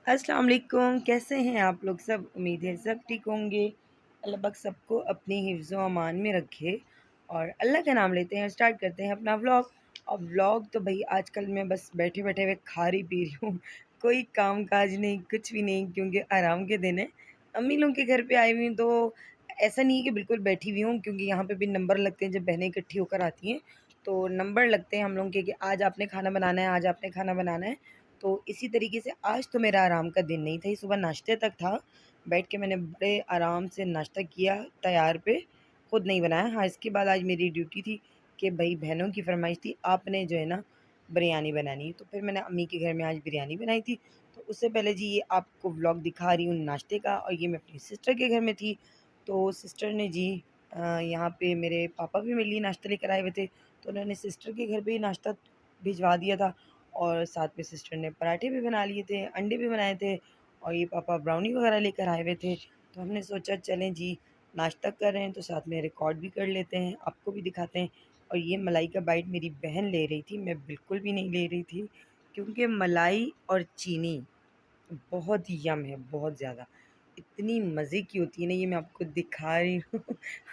अस्सलाम वालेकुम, कैसे हैं आप लोग सब? उम्मीद है सब ठीक होंगे। अल्लाह पाक सबको अपनी हिफ्ज़ व अमान में रखे और अल्लाह का नाम लेते हैं और स्टार्ट करते हैं अपना व्लॉग। और व्लॉग तो भई आजकल मैं बस बैठे-बैठे हुए खा रही पी रही हूँ। कोई काम-काज नहीं, कुछ भी नहीं क्योंकि आराम के दिन है। अम्मी लोग के घर पे आई हुई हूँ तो ऐसा नहीं है कि बिल्कुल बैठी हुई हूँ क्योंकि यहाँ पे भी नंबर लगते हैं जब बहनें इकट्ठी होकर आती हैं, तो नंबर लगते हैं हम लोगों के कि आज आपने खाना बनाना है, आज आपने खाना बनाना है। तो इसी तरीके से आज तो मेरा आराम का दिन नहीं था, ये सुबह नाश्ते तक था। बैठ के मैंने बड़े आराम से नाश्ता किया तैयार पे, खुद नहीं बनाया। हाँ, इसके बाद आज मेरी ड्यूटी थी कि भई बहनों की फ़रमाइश थी, आपने जो है ना बिरयानी बनानी है। तो फिर मैंने अम्मी के घर में आज बिरयानी बनाई थी। तो उससे पहले जी ये आपको व्लॉग दिखा रही हूँ नाश्ते का, और ये मैं अपनी सिस्टर के घर में थी। तो सिस्टर ने जी यहाँ पे मेरे पापा भी मेरे लिए नाश्ता लेकर आए हुए थे, तो उन्होंने सिस्टर के घर पे ही नाश्ता भिजवा दिया था। और साथ में सिस्टर ने पराठे भी बना लिए थे, अंडे भी बनाए थे, और ये पापा ब्राउनी वगैरह लेकर आए हुए थे। तो हमने सोचा चलें जी, नाश्ता कर रहे हैं तो साथ में रिकॉर्ड भी कर लेते हैं, आपको भी दिखाते हैं। और ये मलाई का बाइट मेरी बहन ले रही थी, मैं बिल्कुल भी नहीं ले रही थी क्योंकि मलाई और चीनी बहुत यम है, बहुत ज़्यादा। इतनी मज़े की होती है ना, ये मैं आपको दिखा रही हूँ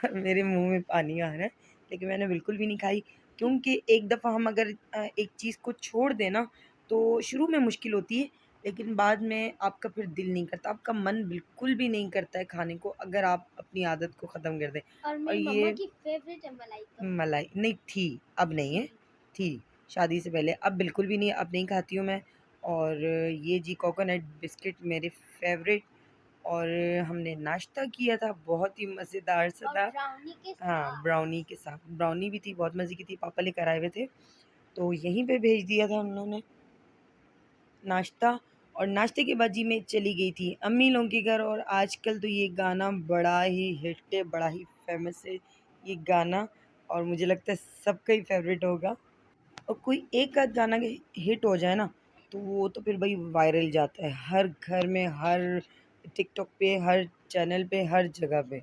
और मेरे मुँह में पानी आ रहा है, लेकिन मैंने बिल्कुल भी नहीं खाई क्योंकि एक दफ़ा हम अगर एक चीज़ को छोड़ दें ना, तो शुरू में मुश्किल होती है, लेकिन बाद में आपका फिर दिल नहीं करता, आपका मन बिल्कुल भी नहीं करता है खाने को अगर आप अपनी आदत को ख़त्म कर दें। और और मेरी मम्मा ये की फेवरेट है मलाई तो। मलाई नहीं थी, अब नहीं है, थी। थी शादी से पहले, अब बिल्कुल भी नहीं, अब नहीं खाती हूँ मैं। और ये जी कोकोनट बिस्किट मेरे फ़ेवरेट। और हमने नाश्ता किया था, बहुत ही मज़ेदार सा और था। ब्राउनी के हाँ, साथ। ब्राउनी के साथ, ब्राउनी भी थी, बहुत मज़े की थी, पापा लेकर आए हुए थे, तो यहीं पे भेज दिया था उन्होंने नाश्ता। और नाश्ते के बाद जी मैं चली गई थी अम्मी लोगों के घर। और आजकल तो ये गाना बड़ा ही हिट है, बड़ा ही फ़ेमस है ये गाना, और मुझे लगता है सबका ही फ़ेवरेट होगा। और कोई एक आध गाना के हिट हो जाए ना, तो वो तो फिर भाई वायरल जाता है हर घर में, हर टिकटॉक पे, हर चैनल पे, हर जगह पे।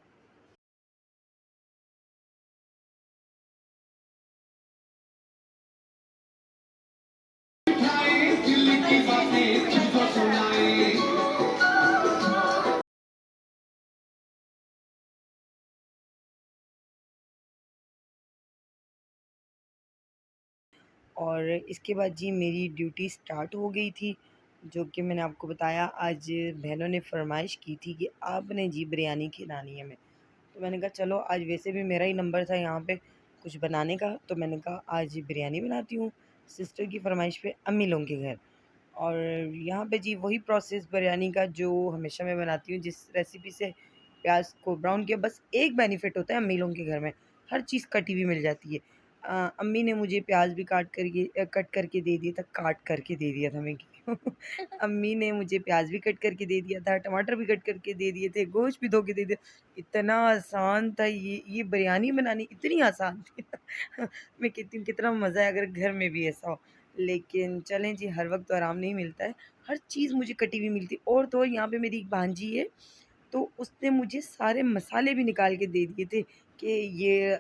और इसके बाद जी मेरी ड्यूटी स्टार्ट हो गई थी, जो कि मैंने आपको बताया आज बहनों ने फ़रमाइश की थी कि आपने जी बिरयानी खिलानी है हमें। तो मैंने कहा चलो, आज वैसे भी मेरा ही नंबर था यहाँ पे कुछ बनाने का, तो मैंने कहा आज बिरयानी बनाती हूँ सिस्टर की फ़रमाइश पे अम्मी लोगों के घर। और यहाँ पे जी वही प्रोसेस बिरयानी का जो हमेशा मैं बनाती हूँ, जिस रेसिपी से प्याज को ब्राउन किया, बस एक बेनिफिट होता है अम्मी लोगों के घर में, हर चीज़ कटी हुई मिल जाती है। अम्मी ने मुझे प्याज भी कट करके दे दिया था, काट करके दे दिया था मैं अम्मी ने मुझे प्याज भी कट करके दे दिया था, टमाटर भी कट करके दे दिए थे, गोश्त भी धो के दे दिया। इतना आसान था ये बिरयानी बनानी इतनी आसान थी मैं कहती हूँ कितना मज़ा है अगर घर में भी ऐसा हो। लेकिन चलें जी, हर वक़्त तो आराम नहीं मिलता है, हर चीज़ मुझे कटी हुई मिलती है। और तो और यहाँ पे मेरी एक भांजी है, तो उसने मुझे सारे मसाले भी निकाल के दे दिए थे कि ये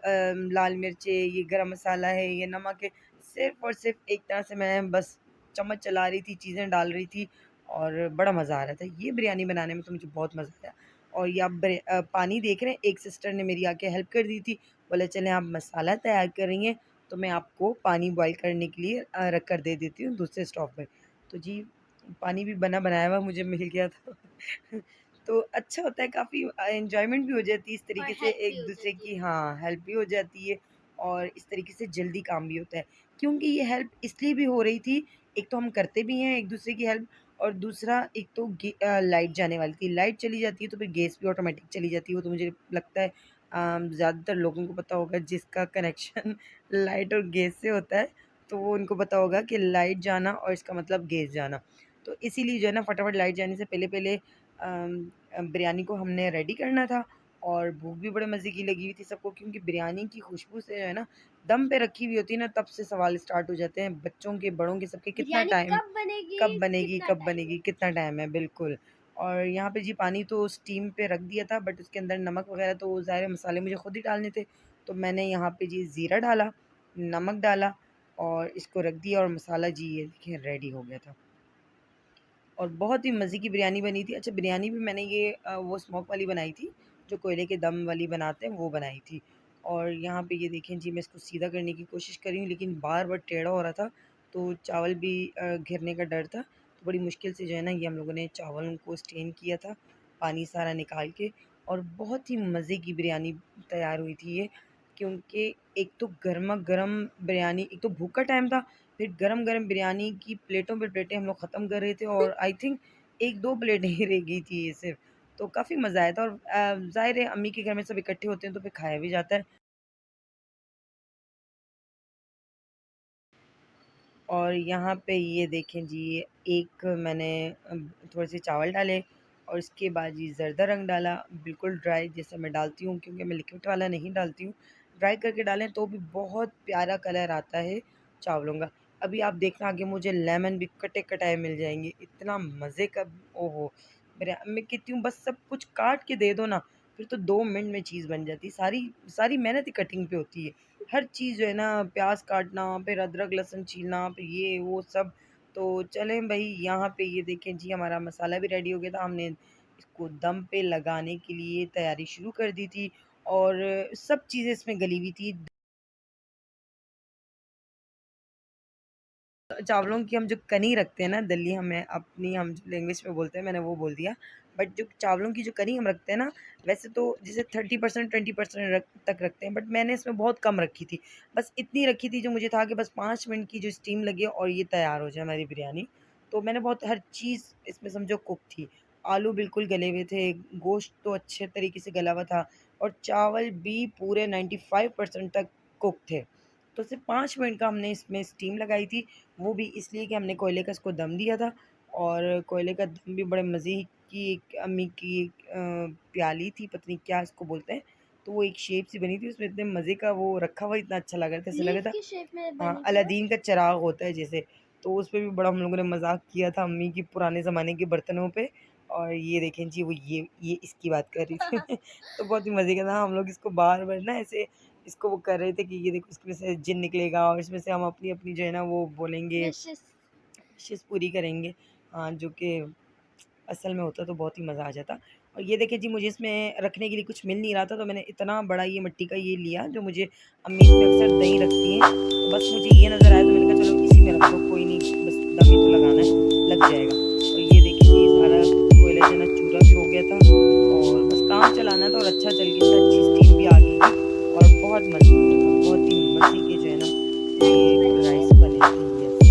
लाल मिर्च है, ये गरम मसाला है, ये नमक है। सिर्फ़ और सिर्फ़ एक तरह से मैं बस चम्मच चला रही थी, चीज़ें डाल रही थी, और बड़ा मज़ा आ रहा था। ये बिरयानी बनाने में तो मुझे बहुत मज़ा आया। और ये आप पानी देख रहे हैं, एक सिस्टर ने मेरी आके हेल्प कर दी थी, बोले चलें आप मसाला तैयार कर रही हैं, तो मैं आपको पानी बॉयल करने के लिए रख कर दे देती हूँ दूसरे स्टोव पे। तो जी पानी भी बना बनाया हुआ मुझे मिल गया था। तो अच्छा होता है, काफ़ी एन्जॉयमेंट भी हो जाती है इस और तरीके से, हेल्प भी हो एक-दूसरे जाती की है। हाँ, हेल्प भी हो जाती है, और इस तरीके से जल्दी काम भी होता है। क्योंकि ये हेल्प इसलिए भी हो रही थी, एक तो हम करते भी हैं एक-दूसरे की हेल्प, और दूसरा एक तो लाइट जाने वाली थी, लाइट चली जाती है तो फिर गैस भी ऑटोमेटिक चली जाती है। वो तो मुझे लगता है ज़्यादातर लोगों को पता होगा जिसका कनेक्शन लाइट और गैस से होता है, तो वो उनको पता होगा कि लाइट जाना और इसका मतलब गैस जाना। तो इसीलिए जो है ना फटाफट लाइट जाने से पहले-पहले बिरयानी को हमने रेडी करना था। और भूख भी बड़े मज़े की लगी हुई थी सबको, क्योंकि बिरयानी की खुशबू से जो है ना दम पे रखी हुई होती है ना, तब से सवाल स्टार्ट हो जाते हैं बच्चों के, बड़ों के, सबके कितना बिरयानी टाइम, कब बनेगी? कब बनेगी, कितना कब टाइम बनेगी, है? कितना टाइम है, बिल्कुल। और यहाँ पे जी पानी तो स्टीम पे रख दिया था, बट उसके अंदर नमक वग़ैरह तो ज़ाहिर है मसाले मुझे खुद ही डालने थे, तो मैंने यहाँ पे जी ज़ीरा डाला, नमक डाला, और इसको रख दिया, और मसाला जी ये देखिए रेडी हो गया था। और बहुत ही मज़े की बिरयानी बनी थी। अच्छा, बिरयानी भी मैंने ये वो स्मोक वाली बनाई थी, जो कोयले के दम वाली बनाते हैं, वो बनाई थी। और यहाँ पे ये देखें जी, मैं इसको सीधा करने की कोशिश कर रही हूँ, लेकिन बार-बार टेढ़ा हो रहा था, तो चावल भी गिरने का डर था। तो बड़ी मुश्किल से जो है ना, ये हम लोगों ने चावलों को स्टेन किया था, पानी सारा निकाल के, और बहुत ही मज़े की बिरयानी तैयार हुई थी ये। क्योंकि एक तो गरमा-गरम बिरयानी, एक तो भूख का टाइम था, फिर गरम-गरम बिरयानी की प्लेटों पे प्लेटें हम लोग ख़त्म कर रहे थे, और आई थिंक 1-2 प्लेटें ही रह गई थी ये सिर्फ़। तो काफ़ी मज़ा आया था, और ज़ाहिर है अम्मी के घर में सब इकट्ठे होते हैं तो फिर खाया भी जाता है। और यहाँ पे ये देखें जी, एक मैंने थोड़े से चावल डाले, और इसके बाद जी ज़र्दा रंग डाला, बिल्कुल ड्राई जैसा मैं डालती हूँ, क्योंकि मैं लिक्विड वाला नहीं डालती हूँ। ड्राई करके डालें तो भी बहुत प्यारा कलर आता है चावलों का। अभी आप देखना आगे मुझे लेमन भी कटे-कटाए मिल जाएँगे, इतना मज़े का। ओहो! मैं कहती हूँ बस सब कुछ काट के दे दो ना, फिर तो 2 मिनट में चीज़ बन जाती है। सारी सारी मेहनत ही कटिंग पे होती है। हर चीज़ जो है ना, प्याज़ काटना, फिर अदरक लहसुन छीलना, फिर ये वो सब। तो चलें भई, यहाँ पे ये देखें जी, हमारा मसाला भी रेडी हो गया था। हमने इसको दम पे लगाने के लिए तैयारी शुरू कर दी थी, और सब चीज़ें इसमें गली हुई थी। चावलों की हम जो कनी रखते हैं ना, दली हमें अपनी हम जो लैंग्वेज में बोलते हैं, मैंने वो बोल दिया। बट जो चावलों की जो कनी हम रखते हैं ना, वैसे तो जैसे 30% 20% तक रखते हैं, बट मैंने इसमें बहुत कम रखी थी। बस इतनी रखी थी, जो मुझे था कि बस 5 मिनट की जो स्टीम लगे और ये तैयार हो जाए हमारी बिरयानी। तो मैंने बहुत हर चीज़ इसमें समझो कुक थी। आलू बिल्कुल गले हुए थे, गोश्त तो अच्छे तरीके से गला हुआ था, और चावल भी पूरे 95% तक कुक थे। तो सिर्फ़ 5 मिनट का हमने इसमें स्टीम लगाई थी, वो भी इसलिए कि हमने कोयले का इसको दम दिया था। और कोयले का दम भी बड़े मज़े की, एक अम्मी की एक प्याली थी, पता नहीं क्या इसको बोलते हैं, तो वो एक शेप सी बनी थी, उसमें इतने मज़े का वो रखा हुआ, इतना अच्छा लग रहा था, ऐसा लग लीफ रहा था की शेप में हाँ, बनी थी ना। अलादीन का चिराग होता है जैसे। तो उस पे भी बड़ा हम लोगों ने मज़ाक किया था अम्मी की पुराने ज़माने के बर्तनों पे। और ये देखें जी, वो ये इसकी बात कर रही थी। तो बहुत ही मज़े का था, हम लोग इसको बार-बार ना ऐसे इसको वो कर रहे थे कि ये देखो इसमें से जिन निकलेगा, और इसमें से हम अपनी-अपनी जो है ना वो बोलेंगे, विशेस। विशेज़ पूरी करेंगे। जो कि असल में होता तो बहुत ही मज़ा आ जाता। और ये देखिए जी, मुझे इसमें रखने के लिए कुछ मिल नहीं रहा था, तो मैंने इतना बड़ा ये मिट्टी का ये लिया, जो मुझे अम्मी इसमें अक्सर दही रखती हैं। तो बस मुझे ये नज़र आया, तो मैंने कहा चलो इसी में रख दो, कोई नहीं, बस दम ही तो लगाना है, लग जाएगा। और ये देखिए जी, सारा कोयला जो है ना चूरा भी हो गया था, और बस काम चलाना था, और अच्छा चल गया था, अच्छी स्टीम भी आ गई थी, और बहुत मज़े बहुत ही मज़े के जो है ना राइस ये बन राइस गए। बने थे। यस।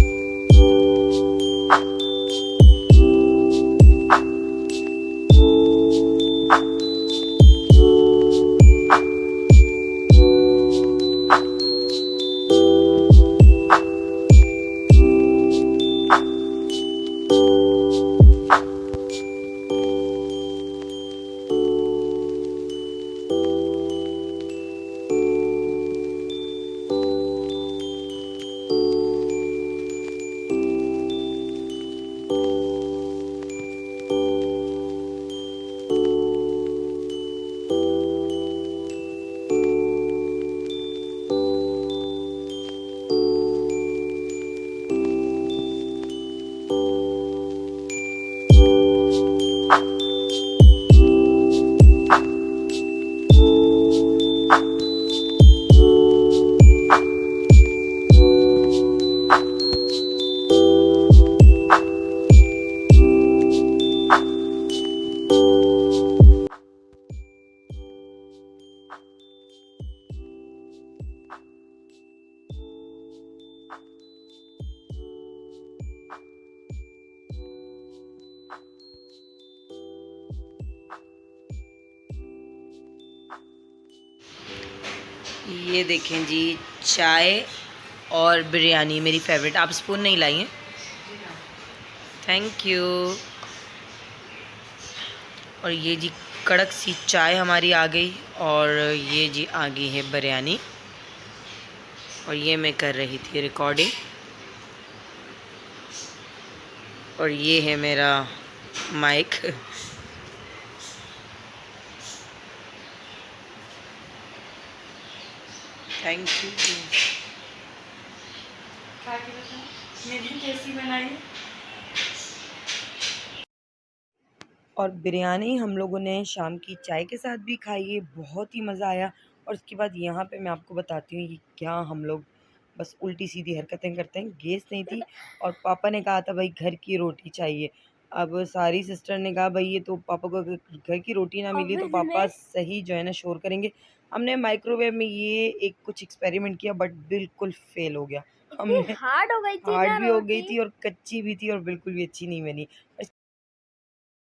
ये देखें जी, चाय और बिरयानी मेरी फ़ेवरेट। आप स्पून नहीं लाई हैं? Thank you. और ये जी, कड़क सी चाय हमारी आ गई, और ये जी आ गई है बिरयानी, और ये मैं कर रही थी रिकॉर्डिंग, और ये है मेरा माइक। Thank you. खा के बताओ मेरी कैसी बनाई। और बिरयानी हम लोगों ने शाम की चाय के साथ भी खाई है, बहुत ही मज़ा आया। और उसके बाद यहाँ पे मैं आपको बताती हूँ ये क्या हम लोग बस उल्टी-सीधी हरकतें करते हैं। गैस नहीं थी और पापा ने कहा था भाई घर की रोटी चाहिए। अब सारी सिस्टर ने कहा भाई ये तो पापा को अगर घर की रोटी ना मिली तो पापा सही जो है ना शोर करेंगे। हमने माइक्रोवेव में ये एक कुछ एक्सपेरिमेंट किया बट बिल्कुल फ़ेल हो गया। हमने हार्ड हो गई थी हार्ड ना भी हो गई रोटी। थी और कच्ची भी थी और बिल्कुल भी अच्छी नहीं बनी।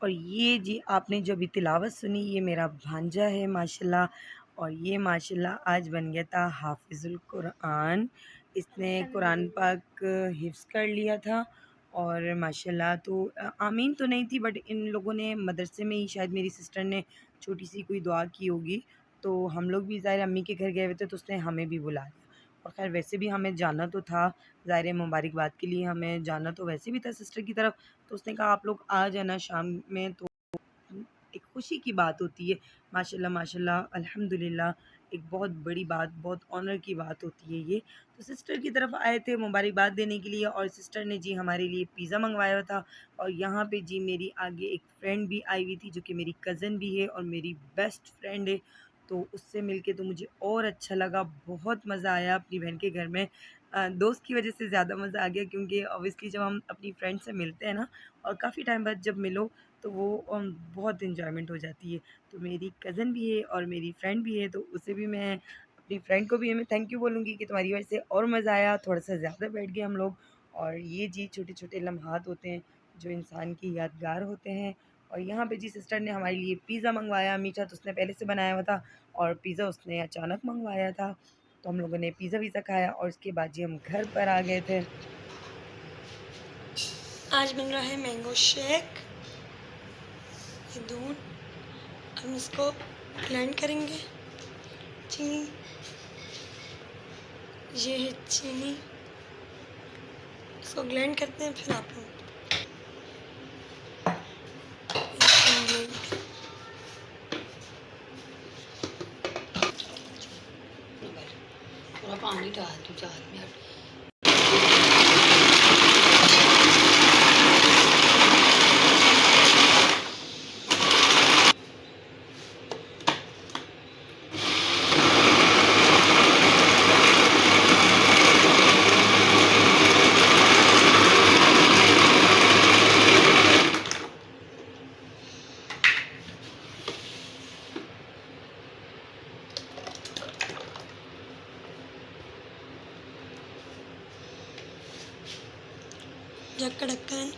और ये जी आपने जो अभी तिलावत सुनी ये मेरा भांजा है माशाल्लाह। और ये माशाल्लाह आज बन गया था हाफिज़ुल कुरान। इसने कुरान पाक हिफ्ज़ कर लिया था और माशाल्लाह तो आमीन तो नहीं थी बट इन लोगों ने मदरसे में ही शायद मेरी सिस्टर ने छोटी सी कोई दुआ की होगी। तो हम लोग भी ज़ाहिर अम्मी के घर गए हुए थे तो उसने हमें भी बुला लिया। और ख़ैर वैसे भी हमें जाना तो था, ज़ाहिर मुबारकबाद के लिए हमें जाना तो वैसे भी था सिस्टर की तरफ। तो उसने कहा आप लोग आ जाना शाम में। तो एक खुशी की बात होती है। माशाल्लाह माशाल्लाह अल्हम्दुलिल्लाह एक बहुत बड़ी बात, बहुत ऑनर की बात होती है ये। तो सिस्टर की तरफ आए थे मुबारकबाद देने के लिए और सिस्टर ने जी हमारे लिए पिज़्ज़ा मंगवाया हुआ था। और यहाँ पे जी मेरी आगे एक फ्रेंड भी आई हुई थी जो कि मेरी कज़न भी है और मेरी बेस्ट फ्रेंड है। तो उससे मिलके तो मुझे और अच्छा लगा, बहुत मज़ा आया अपनी बहन के घर में। दोस्त की वजह से ज़्यादा मज़ा आ गया क्योंकि ऑब्वियसली जब हम अपनी फ्रेंड से मिलते हैं ना और काफ़ी टाइम बाद जब मिलो तो वो बहुत इन्जॉयमेंट हो जाती है। तो मेरी कज़न भी है और मेरी फ्रेंड भी है तो उसे भी मैं अपनी फ्रेंड को भी मैं थैंक यू बोलूँगी कि तुम्हारी वजह से और मज़ा आया, थोड़ा-सा ज़्यादा बैठ गए हम लोग। और ये जी छोटे-छोटे लम्हात होते हैं जो इंसान की यादगार होते हैं। और यहाँ पे जी सिस्टर ने हमारे लिए पिज़्ज़ा मँगवाया, मीठा तो उसने पहले से बनाया हुआ था और पिज़्ज़ा उसने अचानक मँगवाया था। तो हम लोगों ने पिज़्ज़ा-विज़्ज़ा खाया और उसके बाद जी हम घर पर आ गए थे। आज बन रहा है मैंगो शेक। ये दूध हम इसको ब्लेंड करेंगे। चीनी, ये है चीनी, इसको ब्लेंड करते हैं फिर आप लोग इसको blend थोड़ा पानी डाल दो जार में। जग का ढक्कन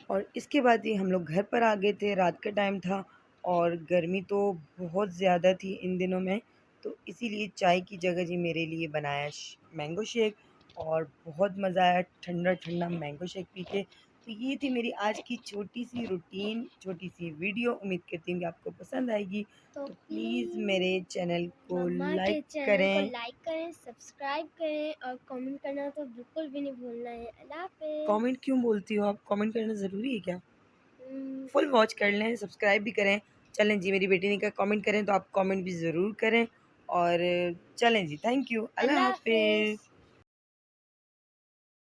और इसके बाद ही हम लोग घर पर आ गए थे। रात का टाइम था और गर्मी तो बहुत ज़्यादा थी इन दिनों में। तो इसीलिए चाय की जगह जी मेरे लिए बनाया मैंगो शेक और बहुत मज़ा आया ठंडा ठंडा मैंगो शेक पी के। तो ये थी मेरी आज की छोटी सी रूटीन, छोटी सी वीडियो। उम्मीद करती हूँ कि आपको पसंद आएगी। तो तो प्लीज़ मेरे चैनल को मम्मा के लाइक चैनल को करें। लाइक करें, सब्सक्राइब करें और कमेंट करना तो बिल्कुल भी नहीं भूलना है। अल्लाह हाफ़िज़। कमेंट क्यों बोलती हो आप? कमेंट करना ज़रूरी है क्या? हम्म, फुल वॉच कर लें, सब्सक्राइब भी करें। चलें जी मेरी बेटी ने कहा कमेंट करें तो आप कमेंट भी ज़रूर करें। और चलें जी, थैंक यू। अल्लाह अल्लाह हाफ़िज़। हाफ़िज़।